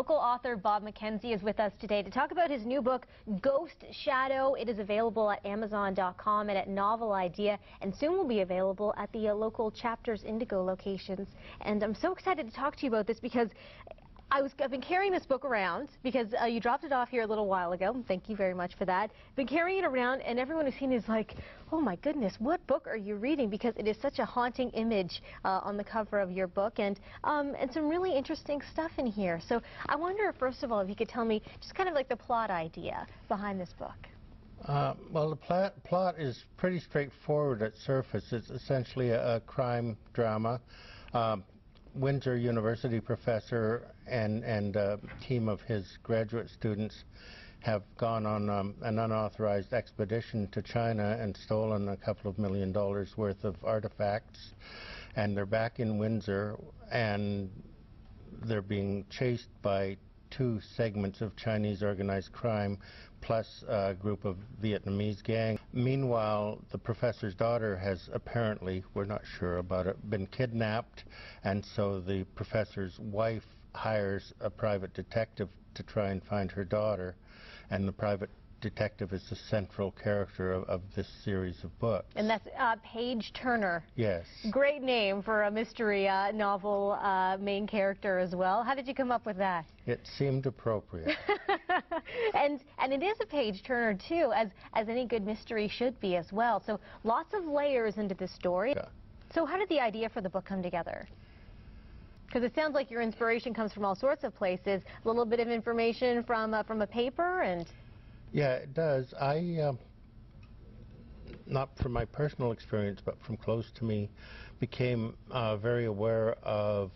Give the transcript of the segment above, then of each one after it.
Local author Bob MacKenzie is with us today to talk about his new book, Ghost Shadow. It is available at Amazon.com and at Novel Idea, and soon will be available at the local Chapters Indigo locations. And I'm so excited to talk to you about this because I've been carrying this book around because you dropped it off here a little while ago. Thank you very much for that. Been carrying it around, and everyone who's seen it is like, oh my goodness, what book are you reading? Because it is such a haunting image on the cover of your book, and some really interesting stuff in here. So I wonder, first of all, if you could tell me just kind of like the plot idea behind this book. Well, the plot is pretty straightforward at surface. It's essentially a crime drama. Windsor University professor and a team of his graduate students have gone on an unauthorized expedition to China and stolen a couple of $1 million worth of artifacts, and they're back in Windsor, and they're being chased by two segments of Chinese organized crime plus a group of Vietnamese gang. Meanwhile, the professor's daughter has apparently, we're not sure about it, been kidnapped, and so the professor's wife hires a private detective to try and find her daughter, and the private detective is the central character of this series of books. And that's Paige Turner. Yes. Great name for a mystery novel main character as well. How did you come up with that? It seemed appropriate. and it is a Paige Turner too, as any good mystery should be as well. So lots of layers into this story. Yeah. So how did the idea for the book come together? Because it sounds like your inspiration comes from all sorts of places. A little bit of information from a paper and... Yeah, it does. I, not from my personal experience, but from close to me, became very aware of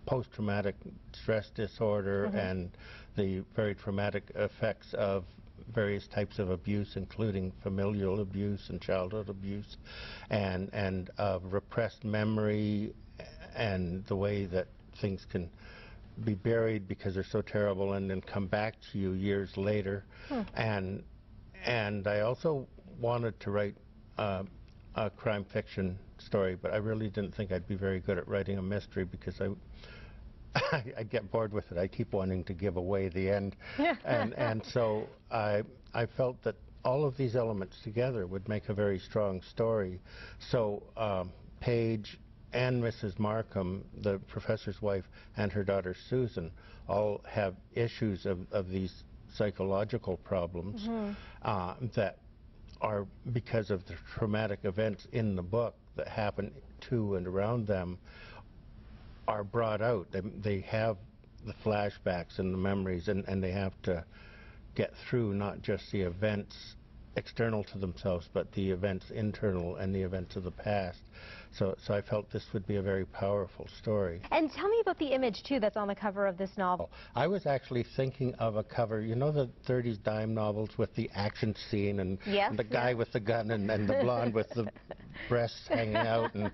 post-traumatic stress disorder and the very traumatic effects of various types of abuse, including familial abuse and childhood abuse, and of repressed memory, and the way that things can be buried because they're so terrible and then come back to you years later. And I also wanted to write a crime fiction story, but I really didn't think I'd be very good at writing a mystery because I get bored with it. I keep wanting to give away the end. and so I felt that all of these elements together would make a very strong story. So Paige and Mrs. Markham, the professor's wife, and her daughter Susan all have issues of these psychological problems that are because of the traumatic events in the book that happen to and around them are brought out. They have the flashbacks and the memories, and they have to get through not just the events external to themselves, but the events internal and the events of the past. So I felt this would be a very powerful story. And tell me about the image, too, that's on the cover of this novel. I was actually thinking of a cover, you know the 30s dime novels with the action scene and the guy with the gun and the blonde with the breasts hanging out, and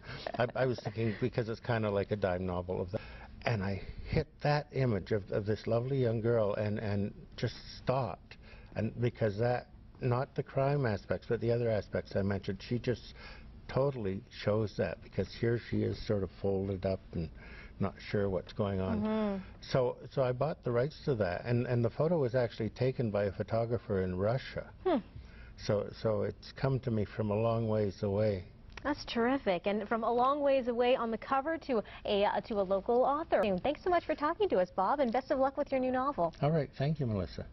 I was thinking, because it's kind of like a dime novel of that. And I hit that image of this lovely young girl and just stopped, and because that, not the crime aspects, but the other aspects I mentioned, she just totally shows that, because here she is sort of folded up and not sure what's going on. So I bought the rights to that, and the photo was actually taken by a photographer in Russia. So it's come to me from a long ways away. That's terrific, and from a long ways away on the cover to a local author. Thanks so much for talking to us, Bob, and best of luck with your new novel. All right, thank you, Melissa.